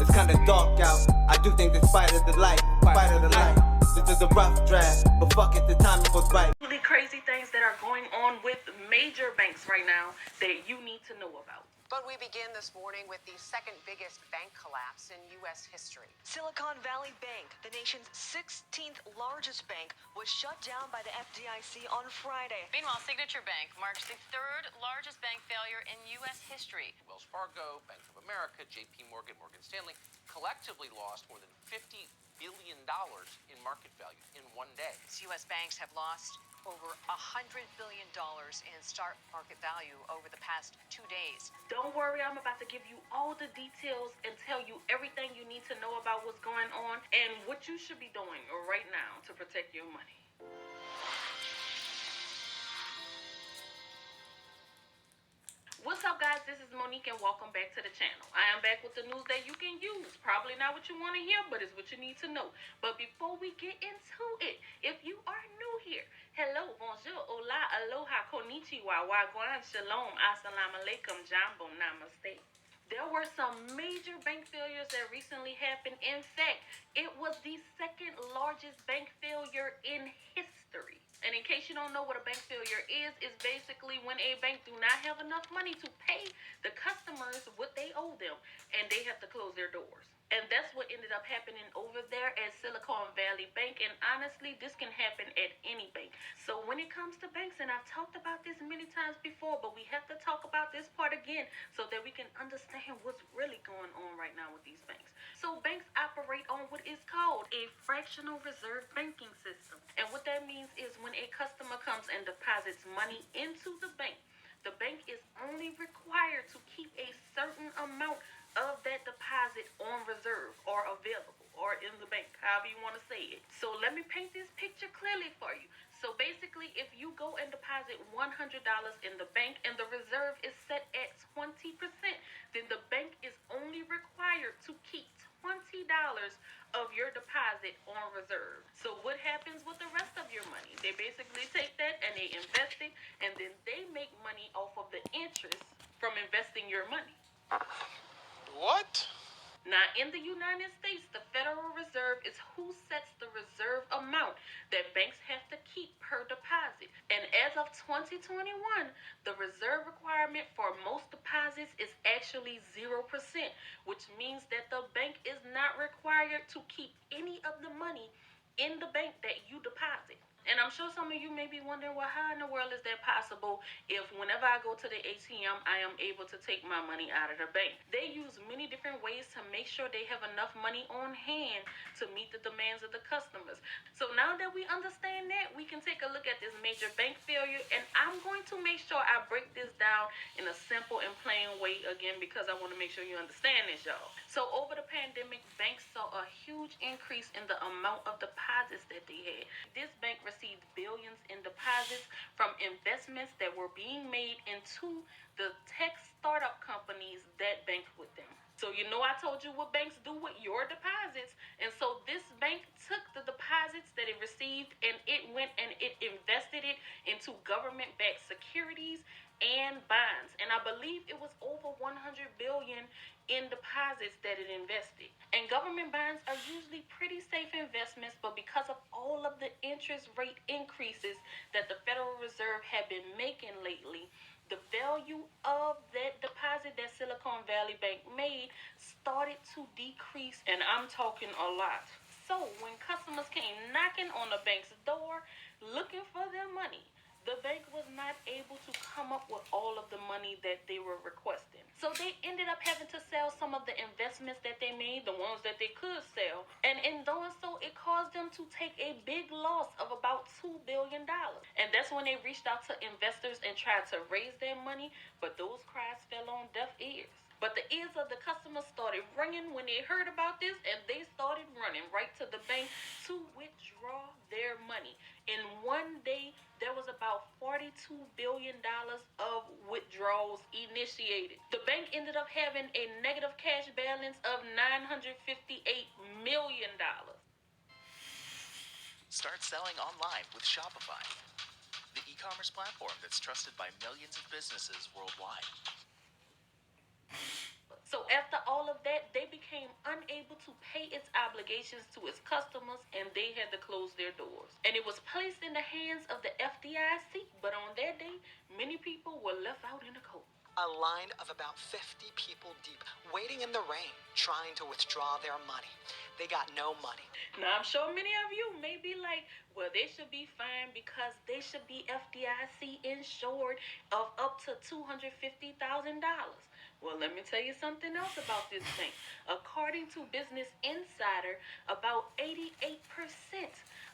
It's kinda dark out. I do think this fight of the light, fight of the light. This is a rough draft, but fuck it, the timing was right. Really crazy things that are going on with major banks right now that you need to know about. But we begin this morning with the second biggest bank collapse in U.S. history. Silicon Valley Bank, the nation's 16th largest bank, was shut down by the FDIC on Friday. Meanwhile, Signature Bank marks the third largest bank failure in U.S. history. Wells Fargo, Bank of America, J.P. Morgan, Morgan Stanley collectively lost more than $50 billion in market value in one day. U.S. banks have lost over $100 billion in stock market value over the past 2 days. Don't worry, I'm about to give you all the details and tell you everything you need to know about what's going on and what you should be doing right now to protect your money. What's up, guys? This is Monique and welcome back to the channel. I am back with the news that you can use. Probably not what you want to hear, but it's what you need to know. But before we get into it, if you are new here, hello, bonjour, hola, aloha, konnichiwa, wagwan, shalom, assalamu alaikum, jambo, namaste. There were some major bank failures that recently happened. In fact, it was the second largest bank failure in history. And in case you don't know what a bank failure is basically when a bank do not have enough money to pay the customers what they owe them, and they have to close their doors. And that's what ended up happening over there at Silicon Valley Bank. And honestly, this can happen at any bank. So when it comes to banks, and I've talked about this many times before, but we have to talk about this part again so that we can understand what's really going on right now with these banks. So banks operate on what is called a fractional reserve banking system. And what that means is when a customer comes and deposits money into the bank is only required to keep a certain amount of that deposit on reserve or available or in the bank, however you want to say it. So let me paint this picture clearly for you. So basically, if you go and deposit $100 in the bank and the reserve is set at 20%, then the bank is only required to keep $20 of your deposit on reserve. So what happens with the rest of your money? They basically take that and they invest it, and then they make money off of the interest from investing your money. What? Now, in the United States, the Federal Reserve is who sets the reserve amount that banks have to keep per deposit. And as of 2021, the reserve requirement for most deposits is actually 0%, which means that the bank is not required to keep any of the money in the bank that you deposit. And I'm sure some of you may be wondering, well, how in the world is that possible if whenever I go to the ATM, I am able to take my money out of the bank? They use many different ways to make sure they have enough money on hand to meet the demands of the customers. So now that we understand that, we can take a look at this major bank failure, and I'm going to make sure I break this down in a simple and plain way again because I want to make sure you understand this, y'all. So over the pandemic, banks saw a huge increase in the amount of deposits that they had. This bank received billions in deposits from investments that were being made into the tech startup companies that banked with them. So you know I told you what banks do with your deposits. And so this bank took the deposits that it received and it went and it invested it into government-backed securities and bonds. And I believe it was over 100 billion in deposits that it invested. And government bonds are usually pretty safe investments, but because of all of the interest rate increases that the Federal Reserve had been making lately, the value of that deposit that Silicon Valley Bank made started to decrease, and I'm talking a lot. So when customers came knocking on the bank's door looking for their money, the bank was not able to come up with all of the money that they were requesting. So they ended up having to sell some of the investments that they made, the ones that they could sell. And in doing so, it caused them to take a big loss of about $2 billion. And that's when they reached out to investors and tried to raise their money, but those cries fell on deaf ears. But the ears of the customers started ringing when they heard about this, and they started running right to the bank to withdraw their money. In one day, there was about $42 billion of withdrawals initiated. The bank ended up having a negative cash balance of $958 million. Start selling online with Shopify, the e-commerce platform that's trusted by millions of businesses worldwide. So after all of that, they became unable obligations to its customers, and they had to close their doors. And it was placed in the hands of the FDIC, but on that day, many people were left out in the cold. A line of about 50 people deep, waiting in the rain, trying to withdraw their money. They got no money. Now, I'm sure many of you may be like, well, they should be fine because they should be FDIC insured of up to $250,000. Well, let me tell you something else about this bank. According to Business Insider, about 88%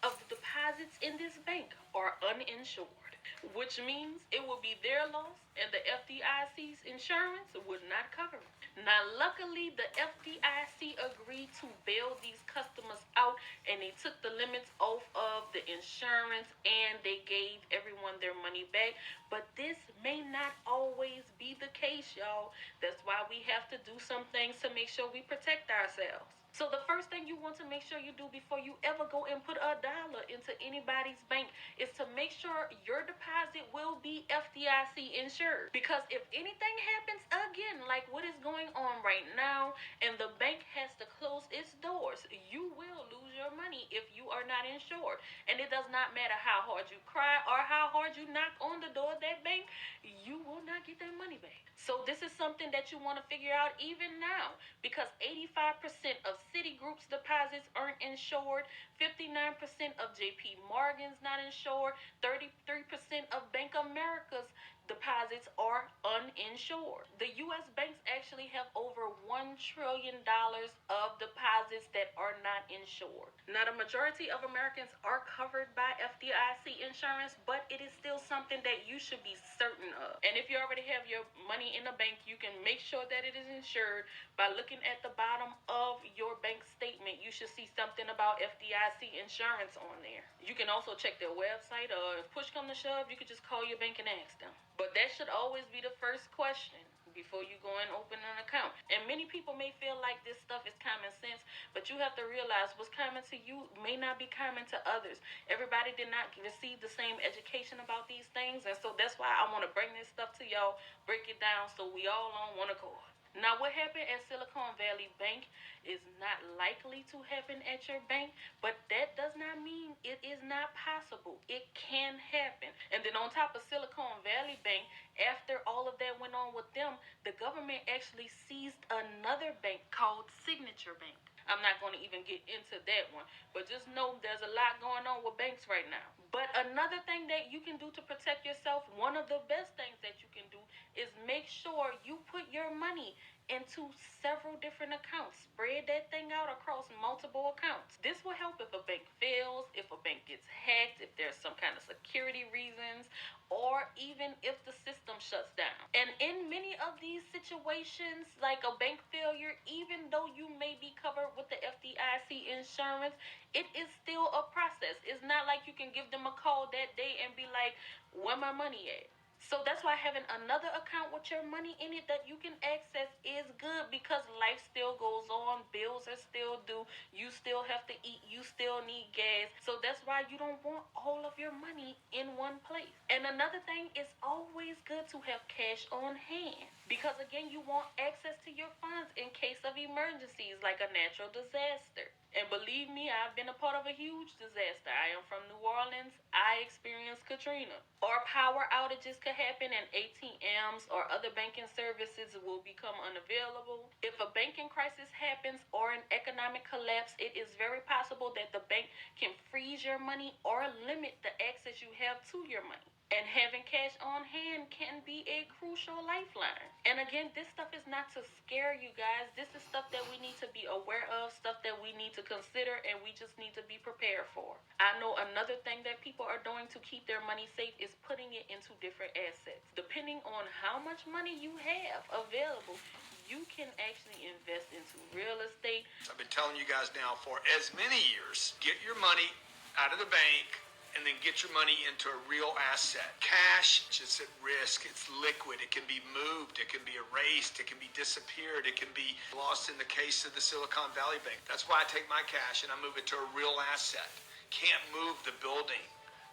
of the deposits in this bank are uninsured, which means it will be their loss and the FDIC's insurance would not cover it. Now, luckily, the FDIC agreed to bail these customers out, and they took the limits off of the insurance, and they gave everyone their money back. But this may not always be the case, y'all. That's why we have to do some things to make sure we protect ourselves. So the first thing you want to make sure you do before you ever go and put $1 into anybody's bank is to make sure your deposit will be FDIC insured. Because if anything happens again, like what is going on right now, and the bank has to close its doors, you will lose your money if you are not insured. And it does not matter how hard you cry or how hard you knock on the door of that bank, you will not get that money back. So this is something that you want to figure out even now, because 85% of Citigroup's deposits aren't insured, 59% of JP Morgan's not insured, 33% of Bank of America's deposits are uninsured. The U.S. banks actually have over $1 trillion of deposits that are not insured. Now, the majority of Americans are covered by FDIC insurance, but it is still something that you should be certain of. And if you already have your money in a bank, you can make sure that it is insured by looking at the bottom of your bank statement. You should see something about FDIC insurance on there. You can also check their website, or if push come to shove, you could just call your bank and ask them. But that should always be the first question before you go and open an account. And many people may feel like this stuff is common sense, but you have to realize what's common to you may not be common to others. Everybody did not receive the same education about these things, and so that's why I want to bring this stuff to y'all, break it down so we all on one accord. Now, what happened at Silicon Valley Bank is not likely to happen at your bank, but that does not mean it is not possible. It can happen. And then on top of Silicon Valley Bank, after all of that went on with them, the government actually seized another bank called Signature Bank. I'm not going to even get into that one, but just know there's a lot going on with banks right now. But another thing that you can do to protect yourself, one of the best things that you can do is make sure you put your money into several different accounts. Spread that thing out across multiple accounts. This will help if a bank fails, if a bank gets hacked, if there's some kind of security reasons, or even if the system shuts down. And in many of these situations, like a bank failure, even though you may be covered with the FDIC insurance, it is still a process. It's not like you can give them a call that day and be like, where my money at? So that's why having another account with your money in it that you can access is good, because life still goes on, bills are still due, you still have to eat, you still need gas. So that's why you don't want all of your money in one place. And another thing, it's always good to have cash on hand, because again, you want access to your funds in case of emergencies like a natural disaster. And believe me, I've been a part of a huge disaster. I am from New Orleans. I experienced Katrina. Or power outages could happen and ATMs or other banking services will become unavailable. If a banking crisis happens or an economic collapse, it is very possible that the bank can freeze your money or limit the access you have to your money. And having cash on hand can be a crucial lifeline. And again, this stuff is not to scare you guys. This is stuff that we need to be aware of, stuff that we need to consider, and we just need to be prepared for. I know another thing that people are doing to keep their money safe is putting it into different assets. Depending on how much money you have available, you can actually invest into real estate. I've been telling you guys now for as many years, get your money out of the bank and then get your money into a real asset. Cash is just at risk. It's liquid. It can be moved. It can be erased. It can be disappeared. It can be lost in the case of the Silicon Valley Bank. That's why I take my cash and I move it to a real asset. Can't move the building,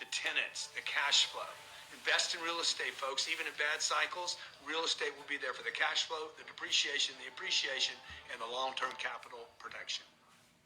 the tenants, the cash flow. Invest in real estate, folks. Even in bad cycles, real estate will be there for the cash flow, the depreciation, the appreciation, and the long-term capital protection.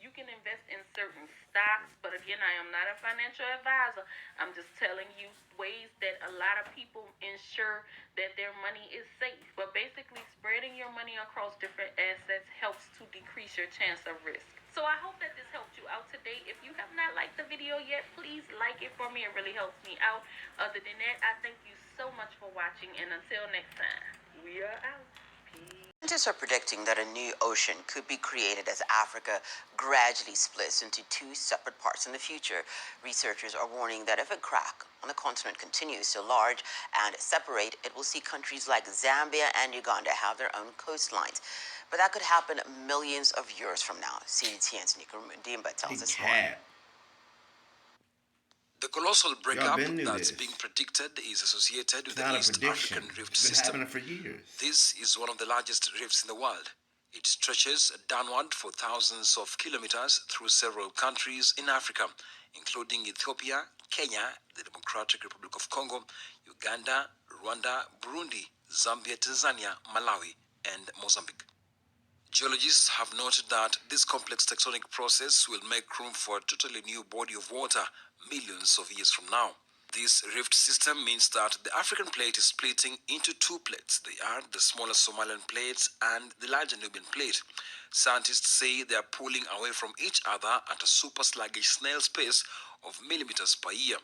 You can invest in certain stocks, but again, I am not a financial advisor. I'm just telling you ways that a lot of people ensure that their money is safe. But basically, spreading your money across different assets helps to decrease your chance of risk. So I hope that this helped you out today. If you have not liked the video yet, please like it for me. It really helps me out. Other than that, I thank you so much for watching, and until next time, we are out. Peace. Scientists are predicting that a new ocean could be created as Africa gradually splits into two separate parts in the future. Researchers are warning that if a crack on the continent continues to enlarge and separate, it will see countries like Zambia and Uganda have their own coastlines. But that could happen millions of years from now. CDTN's Nico Mundimba tells us more. The colossal breakup that's being predicted is associated with the East African Rift System. For years. This is one of the largest rifts in the world. It stretches downward for thousands of kilometers through several countries in Africa, including Ethiopia, Kenya, the Democratic Republic of Congo, Uganda, Rwanda, Burundi, Zambia, Tanzania, Malawi, and Mozambique. Geologists have noted that this complex tectonic process will make room for a totally new body of water millions of years from now. This rift system means that the African plate is splitting into two plates. They are the smaller Somalian plate and the larger Nubian plate. Scientists say they are pulling away from each other at a super sluggish snail's pace of millimeters per year.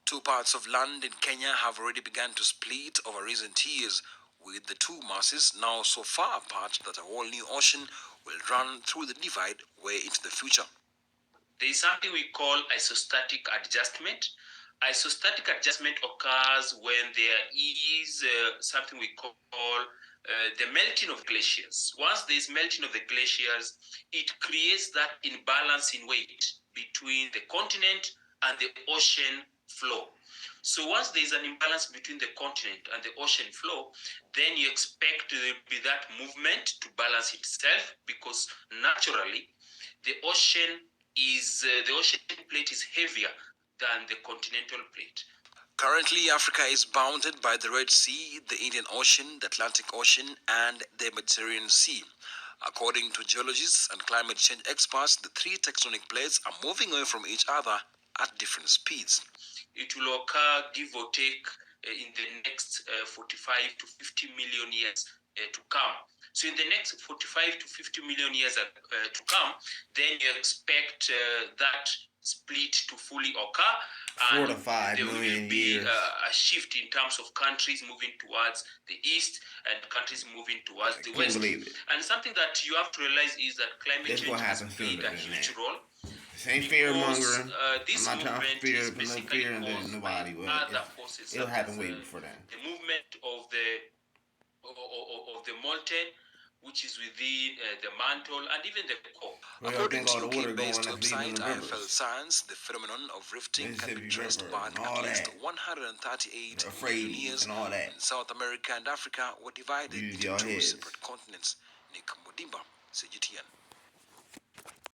Two parts of land in Kenya have already begun to split over recent years, with the two masses now so far apart that a whole new ocean will run through the divide way into the future. There is something we call isostatic adjustment. Isostatic adjustment occurs when there is something we call the melting of glaciers. Once there is melting of the glaciers, it creates that imbalance in weight between the continent and the ocean flow. So once there is an imbalance between the continent and the ocean flow, then you expect there to be that movement to balance itself, because naturally the ocean plate is heavier than the continental plate. Currently, Africa is bounded by the Red Sea, the Indian Ocean, the Atlantic Ocean, and the Mediterranean Sea. According to geologists and climate change experts, the three tectonic plates are moving away from each other at different speeds. It will occur, give or take, in the next 45 to 50 million years to come. So in the next 45 to 50 million years to come, then you expect that split to fully occur. 4 to 5 million years. A shift in terms of countries moving towards the east and countries moving towards the west. And something that you have to realize is that climate change has played a huge role. This ain't fear mongering. I'm not trying to fear nobody, but it'll happen way before that. The movement of the molten, which is within the mantle and even the core. According to UK-based website IFL Science, the phenomenon of rifting can be traced back at least 138 million years when South America and Africa were divided into two separate continents. Nick Mundimba, CGTN.